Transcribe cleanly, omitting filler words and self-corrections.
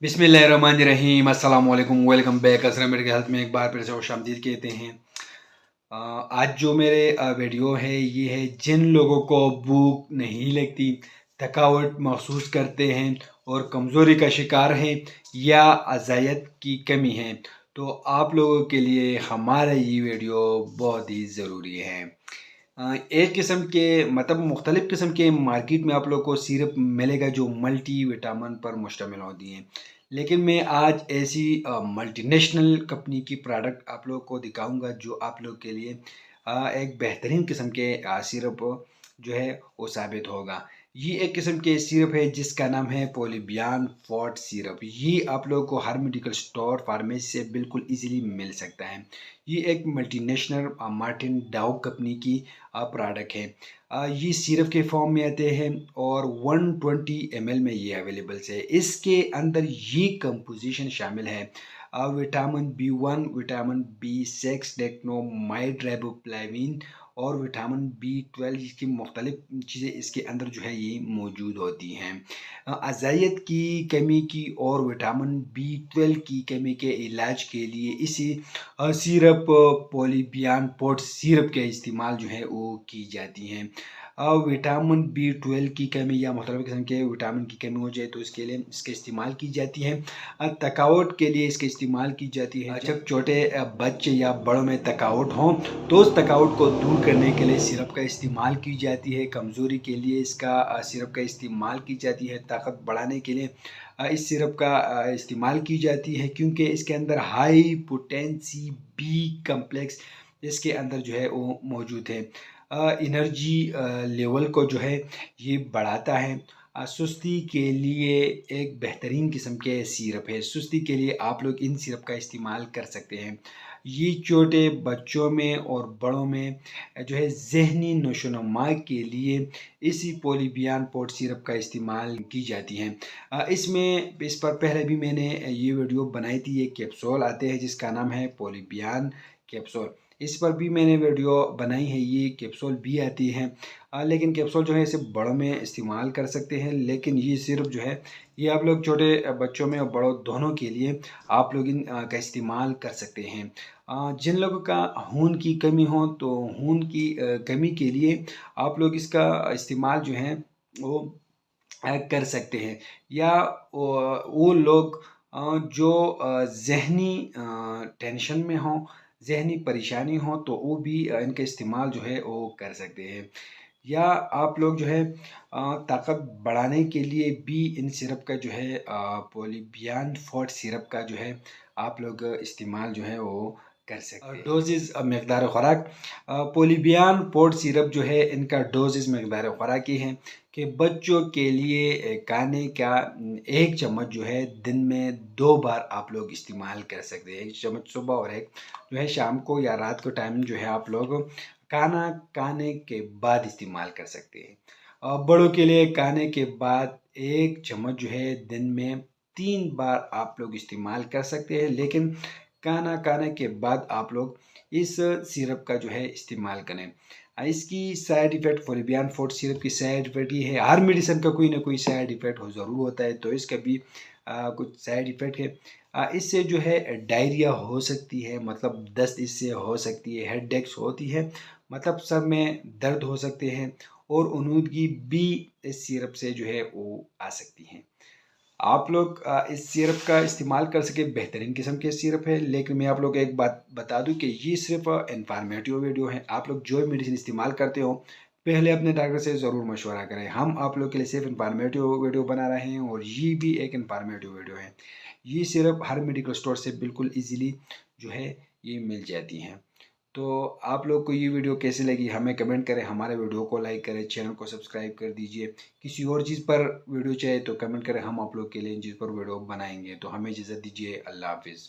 बिस्मिल्लाहिर्रहमानिर्रहीम अस्सलाम वालेकुम welcome back Aslam medical health में एक बार फिर से खुशामदीद कहते हैं। आज जो मेरे वीडियो है ये है जिन लोगों को भूख नहीं लगती, थकावट महसूस करते हैं और कमज़ोरी का शिकार हैं या अज़ायत की कमी है, तो आप लोगों के लिए हमारा ये वीडियो बहुत ही ज़रूरी है। एक किस्म के मतलब मुख्तलिफ़ किस्म के मार्केट में आप लोग को सिरप मिलेगा जो मल्टी विटामिन पर मुश्तमिल होती हैं। लेकिन मैं आज ऐसी मल्टीनेशनल कंपनी की प्रोडक्ट आप लोग को दिखाऊँगा जो आप लोग के लिए एक बेहतरीन किस्म के सिरप जो है वो साबित होगा। ये एक किस्म के सिरप है जिसका नाम है पोलिबियान फॉट सिरप। ये आप लोगों को हर मेडिकल स्टोर, फार्मेसी से बिल्कुल ईज़िली मिल सकता है। ये एक मल्टीनेशनल मार्टिन डाउ कंपनी की प्रोडक्ट है। ये सिरप के फॉर्म में आते हैं और 120 ml में ये अवेलेबल है। इसके अंदर ये कंपोजिशन शामिल है विटामिन B1, विटामिन B6, डेक्नोमाइड, राइबोफ्लाविन और विटामिन B12 इसकी मुख्तलिफ चीज़ें इसके अंदर जो है ये मौजूद होती हैं। अज़ायत की कमी की और विटामिन B12 की कमी के इलाज के लिए इसी सिरप पोलिबियान पोट सिरप के इस्तेमाल जो है वो की जाती हैं। विटामिन B12 की कमी या मुख्तलिफ़ किस्म के विटामिन की कमी हो जाए तो इसके लिए इसका इस्तेमाल की जाती है। थकावट के लिए इसका इस्तेमाल की जाती है। जब छोटे बच्चे या बड़ों में थकावट हो तो उस थकावट को दूर करने के लिए सिरप का इस्तेमाल की जाती है। कमज़ोरी के लिए इसका सिरप का इस्तेमाल की जाती है। ताकत बढ़ाने के लिए इस सिरप का इस्तेमाल की जाती है क्योंकि इसके अंदर हाई पोटेंसी बी कम्प्लेक्स इसके अंदर जो है वो मौजूद है। एनर्जी लेवल को जो है ये बढ़ाता है। सुस्ती के लिए एक बेहतरीन किस्म के सिरप है। सुस्ती के लिए आप लोग इन सिरप का इस्तेमाल कर सकते हैं। ये छोटे बच्चों में और बड़ों में जो है ज़हनी नशोनुमा के लिए इसी पोलिबियान पोट सिरप का इस्तेमाल की जाती हैं। इसमें इस पर पहले भी मैंने ये वीडियो बनाई थी। ये कैप्सूल आते हैं जिसका नाम है पोलिबियान कैप्सूल। इस पर भी मैंने वीडियो बनाई है। ये कैप्सूल भी आती है लेकिन कैप्सूल जो है इसे बड़ों में इस्तेमाल कर सकते हैं, लेकिन ये सिर्फ जो है ये आप लोग छोटे बच्चों में और बड़ों दोनों के लिए आप लोग इन का इस्तेमाल कर सकते हैं। जिन लोगों का खून की कमी हो तो खून की कमी के लिए आप लोग इसका इस्तेमाल जो है वो कर सकते हैं। या वो लोग जो ज़हनी टेंशन में हों, ज़हनी परेशानी हो तो वो भी इनका इस्तेमाल जो है वो कर सकते हैं। या आप लोग जो है ताकत बढ़ाने के लिए भी इन सिरप का जो है पोलिबियान फॉट सिरप का जो है आप लोग इस्तेमाल जो है वो कर सकते हैं। डोजेज़ मकदार खुराक पोलिबियान पोट सिरप जो है इनका डोजेज़ मकदार खुराक ये है कि बच्चों के लिए खाने का 1 चम्मच जो है दिन में 2 बार आप लोग इस्तेमाल कर सकते हैं। 1 चम्मच सुबह और एक जो है शाम को या रात को टाइम जो है आप लोग खाना खाने के बाद इस्तेमाल कर सकते हैं। बड़ों के लिए खाने के बाद 1 चम्मच जो है दिन में 3 बार आप लोग इस्तेमाल कर सकते हैं, लेकिन खाना खाने के बाद आप लोग इस सिरप का जो है इस्तेमाल करें। इसकी साइड इफ़ेक्ट पोलिबियान फॉट सिरप की साइड इफ़ेक्ट ये है, हर मेडिसिन का कोई ना कोई साइड इफ़ेक्ट हो ज़रूर होता है, तो इसका भी कुछ साइड इफ़ेक्ट है। इससे जो है डायरिया हो सकती है, मतलब दस्त इससे हो सकती है, हेडेक्स होती है, मतलब सर में दर्द हो सकते हैं और उनूदगी भी इस सिरप से जो है वो आ सकती हैं। आप लोग इस सिरप का इस्तेमाल कर सके, बेहतरीन किस्म के सिरप है। लेकिन मैं आप लोग को एक बात बता दूं कि ये सिर्फ इन्फॉर्मेटिव वीडियो है। आप लोग जो मेडिसिन इस्तेमाल करते हो पहले अपने डॉक्टर से ज़रूर मशवरा करें। हम आप लोग के लिए सिर्फ इन्फॉर्मेटिव वीडियो बना रहे हैं और ये भी एक इन्फॉर्मेटिव वीडियो है। ये सिर्फ हर मेडिकल स्टोर से बिल्कुल ईजीली जो है ये मिल जाती हैं। तो आप लोग को ये वीडियो कैसी लगी हमें कमेंट करें, हमारे वीडियो को लाइक करें, चैनल को सब्सक्राइब कर दीजिए। किसी और चीज़ पर वीडियो चाहिए तो कमेंट करें, हम आप लोग के लिए इन चीज़ पर वीडियो बनाएंगे। तो हमें इजाज़त दीजिए। अल्लाह हाफिज़।